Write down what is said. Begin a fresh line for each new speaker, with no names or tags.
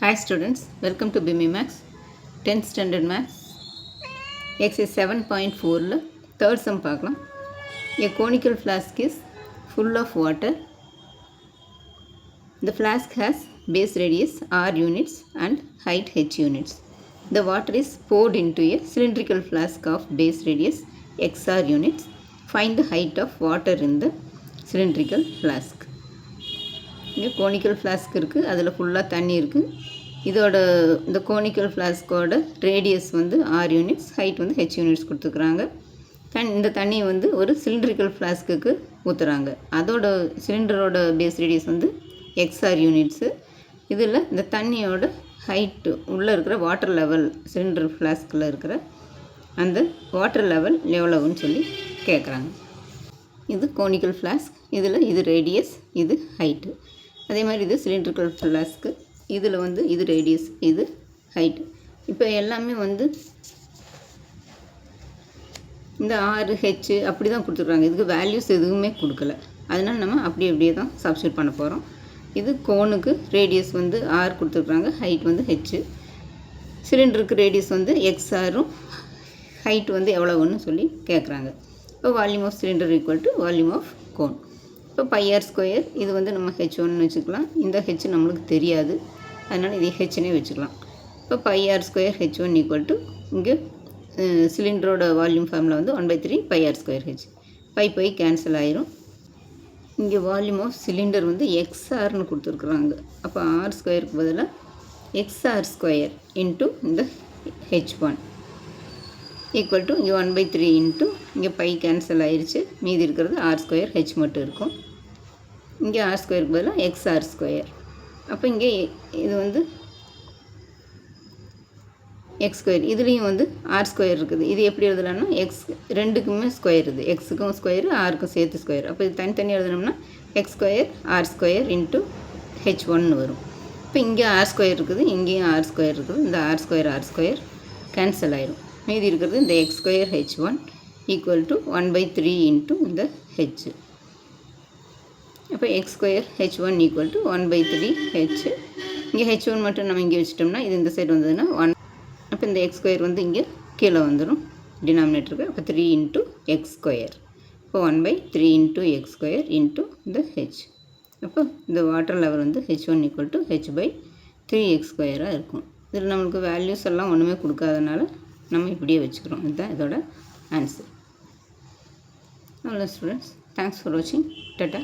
Hi students, welcome to BIMI Max 10th Standard Max Exercise 7.4 third sum பார்க்கலாம். A conical flask is full of water. The flask has base radius R units and height H units. The water is poured into a cylindrical flask of base radius XR units. Find the height of water in the cylindrical flask. இங்கே conical flask இருக்குது, அதில் ஃபுல்லாக தண்ணி இருக்குது. இதோட இந்த conical ஃப்ளாஸ்கோட radius வந்து R units, height வந்து ஹெச் யூனிட்ஸ் கொடுத்துருக்குறாங்க. இந்த தண்ணி வந்து ஒரு சிலிண்ட்ரிக்கல் ஃப்ளாஸ்க்கு ஊற்றுறாங்க. அதோட சிலிண்டரோட பேஸ் ரேடியஸ் வந்து எக்ஸ்ஆர் யூனிட்ஸு. இதில் இந்த தண்ணியோட ஹைட்டு உள்ளே இருக்கிற வாட்டர் லெவல், சிலிண்டர் ஃப்ளாஸ்கில் இருக்கிற அந்த வாட்டர் லெவல் எவ்வளவுன்னு சொல்லி கேட்குறாங்க. இது கோனிக்கல் ஃப்ளாஸ்க், இதில் இது ரேடியஸ், இது ஹைட்டு. அதே மாதிரி இது சிலிண்ட்ரிக்கல் ஃப்ளாஸ்க்கு, இதில் வந்து இது ரேடியஸ், இது ஹைட்டு. இப்போ எல்லாமே வந்து இந்த ஆறு ஹெச்சு அப்படி தான் கொடுத்துருக்காங்க. இதுக்கு வேல்யூஸ் எதுவுமே கொடுக்கல. அதனால் நம்ம அப்படியே தான் சப்ஸ்டியூட் பண்ண போகிறோம். இது கோனுக்கு ரேடியஸ் வந்து ஆர் கொடுத்துருக்குறாங்க, ஹைட் வந்து ஹெச்சு. சிலிண்டருக்கு ரேடியஸ் வந்து எக்ஸ்ஆரும், ஹைட் வந்து எவ்வளோன்னு சொல்லி கேட்குறாங்க. இப்போ volume of cylinder equal to volume of cone. இப்போ πr ஸ்கொயர், இது வந்து நம்ம ஹெச்1னு வச்சுக்கலாம். இந்த ஹெச் நம்மளுக்கு தெரியாது, அதனால் இதை ஹெச்னே வச்சுக்கலாம். இப்போ πr ஸ்கொயர் ஹெச்1 ஈக்குவல் டு இங்கே சிலிண்டரோட வால்யூம் ஃபார்மில் வந்து 1/3 πr square H. By cancel ஆயிரும். இங்கே வால்யூம் ஆஃப் சிலிண்டர் வந்து எக்ஸ்ஆர்னு கொடுத்துருக்குறாங்க. அப்போ ஆர் ஸ்கொயருக்கு பதிலாக எக்ஸ்ஆர் ஸ்கொயர் இன்ட்டு இந்த ஹெச்1 ஈக்குவல் டு இங்கே 1/3 இன்ட்டு இங்கே பை கேன்சல் ஆயிடுச்சு. மீதி இருக்கிறது ஆர் ஸ்கொயர் ஹெச் மட்டும் இருக்கும். இங்கே ஆர் ஸ்கொயருக்கு பதிலாக எக்ஸ்ஆர் ஸ்கொயர். அப்போ இங்கே இது வந்து எக்ஸ் ஸ்கொயர், இதுலேயும் வந்து ஆர் ஸ்கொயர் இருக்குது. இது எப்படி எழுதலாம்னா எக்ஸ் ரெண்டுக்குமே ஸ்கொயர், இது எக்ஸுக்கும் ஸ்கொயரு ஆருக்கும் சேர்த்து ஸ்கொயர். அப்போ இது தனித்தனி எழுதணும்னா x square R square into ஹெச்1னு வரும். இப்போ இங்கே ஆர் ஸ்கொயர் இருக்குது, இங்கேயும் ஆர் ஸ்கொயர் இருக்குது. இந்த ஆர் ஸ்கொயர் கேன்சல் ஆயிடும். மீதி இருக்கிறது இந்த எக்ஸ் ஸ்கொயர் ஹெச்1 ஈக்குவல் டு 1/3 இன்ட்டு இந்த ஹெச். அப்போ எக்ஸ் ஸ்கொயர் ஹெச்1 ஈக்குவல் டு 1/3 ஹெச். இங்கே ஹெச்1 மட்டும் நம்ம இங்கே வச்சுட்டோம்னா இது இந்த சைடு வந்ததுன்னா 1. அப்போ இந்த எக்ஸ் ஸ்கொயர் வந்து இங்கே கீழே வந்துடும் டினாமினேட்டருக்கு. அப்போ 3 இன்ட்டு எக்ஸ் ஸ்கொயர். இப்போ 1/3 இன்ட்டு எக்ஸ் ஸ்கொயர் இன்ட்டு இந்த ஹெச். அப்போ இந்த வாட்டர் லெவல் வந்து ஹெச்1 ஈக்குவல் டு h/3 எக்ஸ் ஸ்கொயராக இருக்கும். இதில் நம்மளுக்கு வேல்யூஸ் எல்லாம் ஒன்றுமே கொடுக்காதனால நம்ம இப்படியே வச்சுக்கிறோம். இதுதான் இதோட answer. Hello students, thanks for watching. Tata.